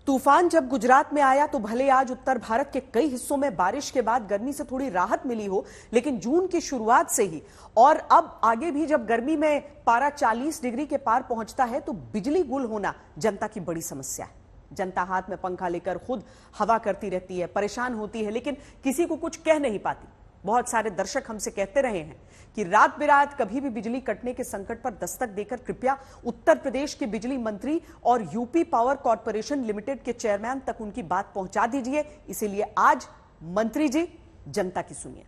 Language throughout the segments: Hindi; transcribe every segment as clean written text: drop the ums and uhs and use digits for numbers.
तूफान जब गुजरात में आया तो भले आज उत्तर भारत के कई हिस्सों में बारिश के बाद गर्मी से थोड़ी राहत मिली हो, लेकिन जून की शुरुआत से ही और अब आगे भी जब गर्मी में पारा 40 डिग्री के पार पहुंचता है तो बिजली गुल होना जनता की बड़ी समस्या है। जनता हाथ में पंखा लेकर खुद हवा करती रहती है, परेशान होती है, लेकिन किसी को कुछ कह नहीं पाती। बहुत सारे दर्शक हमसे कहते रहे हैं कि रात बिरात कभी भी बिजली कटने के संकट पर दस्तक देकर कृपया उत्तर प्रदेश के बिजली मंत्री और यूपी पावर कॉर्पोरेशन लिमिटेड के चेयरमैन तक उनकी बात पहुंचा दीजिए। इसीलिए आज मंत्री जी जनता की सुनिए।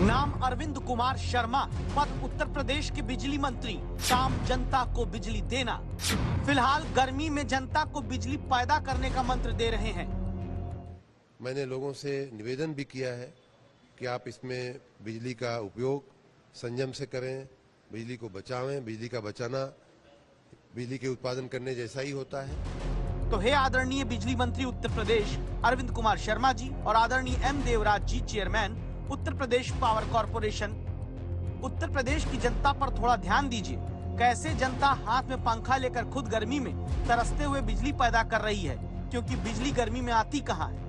नाम अरविंद कुमार शर्मा, पद उत्तर प्रदेश के बिजली मंत्री, काम जनता को बिजली देना। फिलहाल गर्मी में जनता को बिजली पैदा करने का मंत्र दे रहे हैं। मैंने लोगों से निवेदन भी किया है कि आप इसमें बिजली का उपयोग संयम से करें, बिजली को बचावें। बिजली का बचाना बिजली के उत्पादन करने जैसा ही होता है। तो हे आदरणीय बिजली मंत्री उत्तर प्रदेश अरविंद कुमार शर्मा जी और आदरणीय एम देवराज जी, chairman Uttar Pradesh power corporation, Uttar Pradesh की जनता पर थोड़ा ध्यान दीजिए। कैसे जनता हाथ में पंखा लेकर खुद गर्मी में तरसते हुए बिजली पैदा कर रही है, क्योंकि बिजली गर्मी में आती कहाँ है।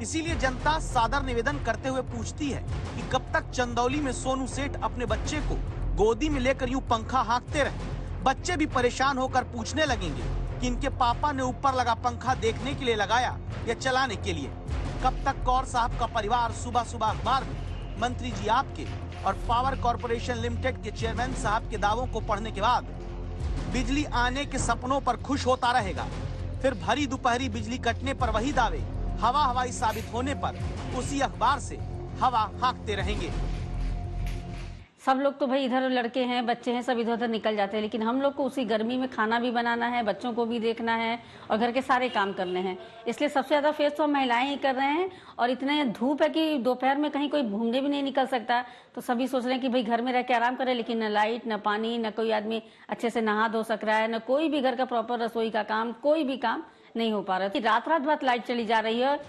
इसीलिए जनता सादर निवेदन करते हुए पूछती है कि कब तक चंदौली में सोनू सेठ अपने बच्चे को गोदी में लेकर यूं पंखा हाँकते रहे। बच्चे भी परेशान होकर पूछने लगेंगे कि इनके पापा ने ऊपर लगा पंखा देखने के लिए लगाया या चलाने के लिए। कब तक कौर साहब का परिवार सुबह सुबह अखबार में मंत्री जी आपके और पावर कॉर्पोरेशन लिमिटेड के चेयरमैन साहब के दावों को पढ़ने के बाद बिजली आने के सपनों पर खुश होता रहेगा, फिर भरी दोपहरी बिजली कटने पर वही दावे हवा हवाई साबित होने पर उसी अखबार से हवा हाँकते रहेंगे। सब लोग तो भाई इधर लड़के हैं, बच्चे हैं, सब इधर उधर निकल जाते हैं, लेकिन हम लोग को उसी गर्मी में खाना भी बनाना है, बच्चों को भी देखना है और घर के सारे काम करने हैं। इसलिए सबसे ज्यादा फेस तो हम महिलाएं ही कर रहे हैं। और इतने धूप है कि दोपहर में कहीं कोई घूमने भी नहीं निकल सकता, तो सभी सोच रहे हैं कि भाई घर में रह के आराम करें, लेकिन न लाइट, न पानी, न कोई आदमी अच्छे से नहा धो सक रहा है, न कोई भी घर का प्रॉपर रसोई का काम, कोई भी काम नहीं हो पा रहा है। रात रात भर लाइट चली जा रही है।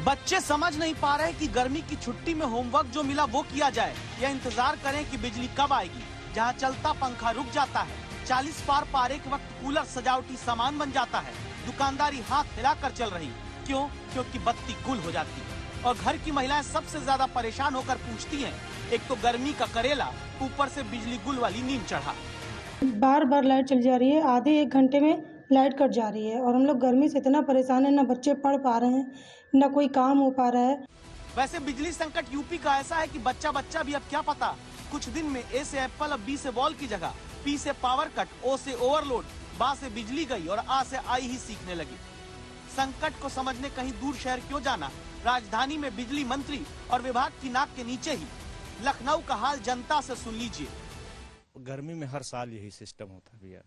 बच्चे समझ नहीं पा रहे कि गर्मी की छुट्टी में होमवर्क जो मिला वो किया जाए या इंतजार करें कि बिजली कब आएगी। जहां चलता पंखा रुक जाता है, 40 पार पारे के वक्त कूलर सजावटी सामान बन जाता है। दुकानदारी हाथ हिलाकर चल रही, क्यों? क्योंकि बत्ती गुल हो जाती है। और घर की महिलाएं सबसे ज्यादा परेशान होकर पूछती हैं, एक तो गर्मी का करेला, ऊपर से बिजली गुल वाली नींद चढ़ा। बार बार लाइट चली जा रही है, आधे एक घंटे में लाइट कट जा रही है और हम लोग गर्मी से इतना परेशान है, ना बच्चे पढ़ पा रहे हैं, ना कोई काम हो पा रहा है। वैसे बिजली संकट यूपी का ऐसा है कि बच्चा भी अब क्या पता, कुछ दिन में ए से एप्पल, अब बी से बॉल की जगह पी से पावर कट, ओ से ओवरलोड, बा से बिजली गई और आ से आई ही सीखने लगी। संकट को समझने कहीं दूर शहर क्यों जाना, राजधानी में बिजली मंत्री और विभाग की नाक के नीचे ही लखनऊ का हाल जनता से सुन लीजिए। गर्मी में हर साल यही सिस्टम होता है भैया,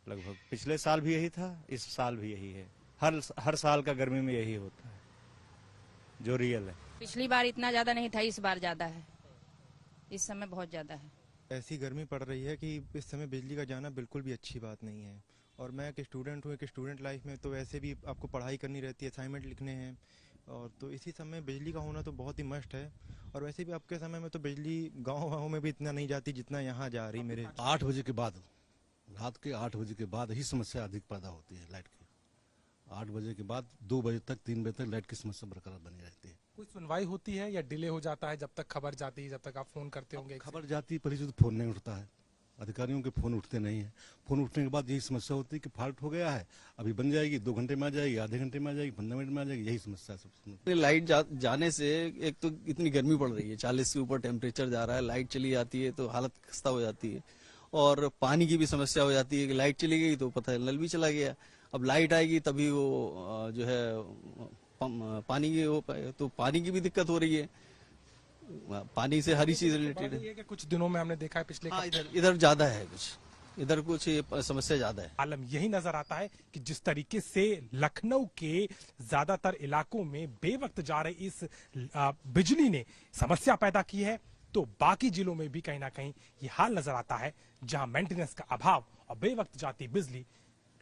लगभग पिछले साल भी यही था, इस साल भी यही है। हर साल का गर्मी में यही होता है, जो रियल है। पिछली बार इतना ज्यादा नहीं था, इस बार ज्यादा है, इस समय बहुत ज्यादा है। ऐसी गर्मी पड़ रही है कि इस समय बिजली का जाना बिल्कुल भी अच्छी बात नहीं है। और मैं एक स्टूडेंट हूँ, एक स्टूडेंट लाइफ में तो वैसे भी आपको पढ़ाई करनी रहती है, असाइनमेंट लिखने हैं, और तो इसी समय बिजली का होना तो बहुत ही मस्ट है। और वैसे भी आपके समय में तो बिजली गाँव में भी इतना नहीं जाती जितना यहाँ जा रही। मेरे 8 बजे के बाद, रात के 8 बजे के बाद ही समस्या अधिक पैदा होती है लाइट की। 8 बजे के बाद 2 बजे तक, 3 बजे तक लाइट की समस्या बरकरार बनी रहती है। कोई सुनवाई होती है या डिले हो जाता है जब तक खबर जाती है, जब तक आप फोन करते होंगे? खबर जाती है, पहले तो फोन नहीं उठता है, अधिकारियों के फोन उठते नहीं है। फोन उठने के बाद यही समस्या होती है कि फॉल्ट हो गया है, अभी बन जाएगी, 2 घंटे में आ जाएगी, आधे घंटे में आ जाएगी, 15 मिनट में आ जाएगी, यही समस्या है सबसे। लाइट जाने से एक तो इतनी गर्मी पड़ रही है, 40 से ऊपर टेम्परेचर जा रहा है, लाइट चली जाती है तो हालत खस्ता हो जाती है। और पानी की भी समस्या हो जाती है कि लाइट चली गई तो पता है नल भी चला गया, अब लाइट आएगी तभी वो जो है पानी की हो पाए, तो पानी की भी दिक्कत हो रही है। पानी से हर चीज रिलेटेड है कि कुछ दिनों में हमने देखा है पिछले इधर ज्यादा है, इधर कुछ समस्या ज्यादा है। आलम यही नजर आता है कि जिस तरीके से लखनऊ के ज्यादातर इलाकों में बेवक्त जा रही इस बिजली ने समस्या पैदा की है, तो बाकी जिलों में भी कहीं ना कहीं ये हाल नजर आता है, जहां मेंटेनेंस का अभाव और बेवक्त जाती बिजली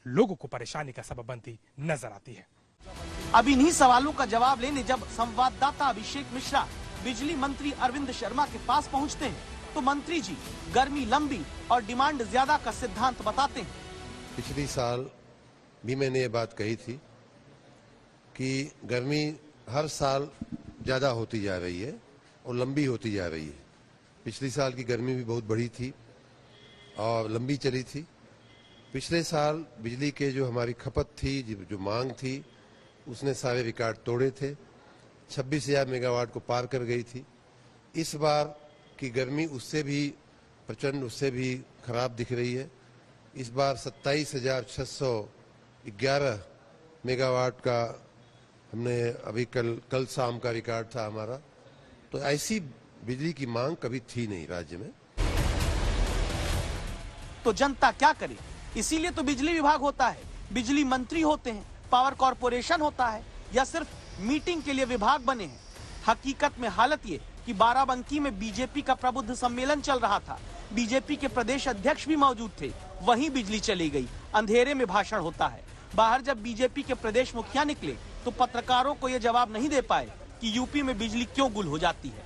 लोगों को परेशानी का सबब बनती नजर आती है। अब इन्हीं सवालों का जवाब लेने जब संवाददाता अभिषेक मिश्रा बिजली मंत्री अरविंद शर्मा के पास पहुंचते हैं, तो मंत्री जी गर्मी लंबी और डिमांड ज्यादा का सिद्धांत बताते हैं। पिछली साल भी मैंने ये बात कही थी कि गर्मी हर साल ज़्यादा होती जा रही है और लंबी होती जा रही है। पिछली साल की गर्मी भी बहुत बड़ी थी और लंबी चली थी। पिछले साल बिजली के जो हमारी खपत थी, जो मांग थी, उसने सारे रिकॉर्ड तोड़े थे, 26,000 मेगावाट को पार कर गई थी। इस बार की गर्मी उससे भी प्रचंड, उससे भी खराब दिख रही है। इस बार 27,611 मेगावाट का हमने अभी कल शाम का रिकॉर्ड था हमारा। तो ऐसी बिजली की मांग कभी थी नहीं राज्य में। तो जनता क्या करे? इसीलिए तो बिजली विभाग होता है, बिजली मंत्री होते हैं, पावर कॉर्पोरेशन होता है, या सिर्फ मीटिंग के लिए विभाग बने हैं। हकीकत में हालत ये कि बाराबंकी में बीजेपी का प्रबुद्ध सम्मेलन चल रहा था, बीजेपी के प्रदेश अध्यक्ष भी मौजूद थे, वहीं बिजली चली गई। अंधेरे में भाषण होता है। बाहर जब बीजेपी के प्रदेश मुखिया निकले तो पत्रकारों को यह जवाब नहीं दे पाए कि यूपी में बिजली क्यों गुल हो जाती है।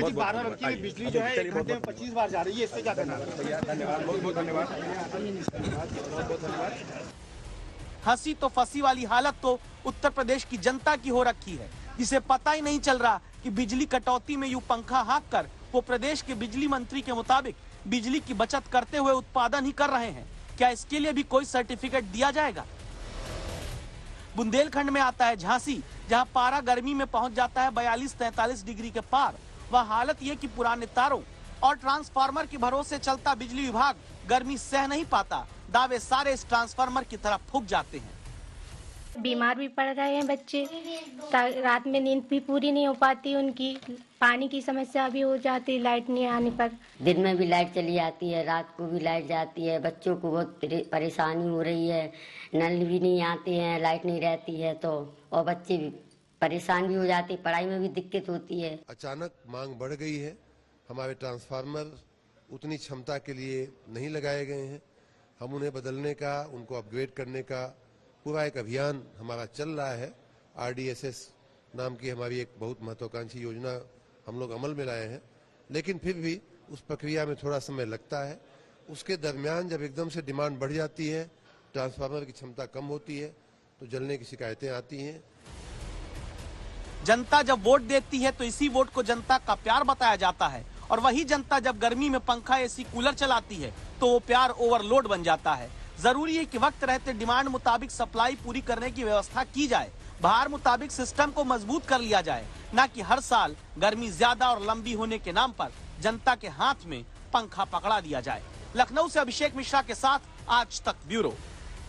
बाराबंकी में बिजली जो है 1 घंटे में 25 बार जा रही है, इससे क्या कहना है? धन्यवाद, बहुत बहुत धन्यवाद। हंसी तो फंसी वाली हालत तो उत्तर प्रदेश की जनता की हो रखी है, जिसे पता ही नहीं चल रहा कि बिजली कटौती में यूं पंखा हाँक कर वो प्रदेश के बिजली मंत्री के मुताबिक बिजली की बचत करते हुए उत्पादन ही कर रहे हैं। क्या इसके लिए भी कोई सर्टिफिकेट दिया जाएगा? बुंदेलखंड में आता है झांसी, जहां पारा गर्मी में पहुंच जाता है 42-43 डिग्री के पार। वह हालत ये कि पुराने तारों और ट्रांसफार्मर के भरोसे चलता बिजली विभाग गर्मी सह नहीं पाता। दावे सारे इस ट्रांसफार्मर की तरफ फूंक जाते हैं। बीमार भी पड़ रहे हैं बच्चे, रात में नींद भी पूरी नहीं हो पाती उनकी, पानी की समस्या भी हो जाती लाइट नहीं आने पर। दिन में भी लाइट चली जाती है, रात को भी लाइट जाती है, बच्चों को बहुत परेशानी हो रही है, नल भी नहीं आते हैं, लाइट नहीं रहती है तो, और बच्चे भी परेशान भी हो जाते, पढ़ाई में भी दिक्कत होती है। अचानक मांग बढ़ गई है, हमारे ट्रांसफार्मर उतनी क्षमता के लिए नहीं लगाए गए हैं। हम उन्हें बदलने का, उनको अपग्रेड करने का पूरा एक अभियान हमारा चल रहा है। RDSS नाम की हमारी एक बहुत महत्वाकांक्षी योजना हम लोग अमल में लाए हैं, लेकिन फिर भी उस प्रक्रिया में थोड़ा समय लगता है। उसके दरमियान जब एकदम से डिमांड बढ़ जाती है, ट्रांसफार्मर की क्षमता कम होती है, तो जलने की शिकायतें आती हैं। जनता जब वोट देती है तो इसी वोट को जनता का प्यार बताया जाता है, और वही जनता जब गर्मी में पंखा, एसी, कूलर चलाती है तो वो प्यार ओवरलोड बन जाता है। जरूरी है कि वक्त रहते डिमांड मुताबिक सप्लाई पूरी करने की व्यवस्था की जाए, भार मुताबिक सिस्टम को मजबूत कर लिया जाए, न कि हर साल गर्मी ज्यादा और लंबी होने के नाम पर जनता के हाथ में पंखा पकड़ा दिया जाए। लखनऊ से अभिषेक मिश्रा के साथ आज तक ब्यूरो।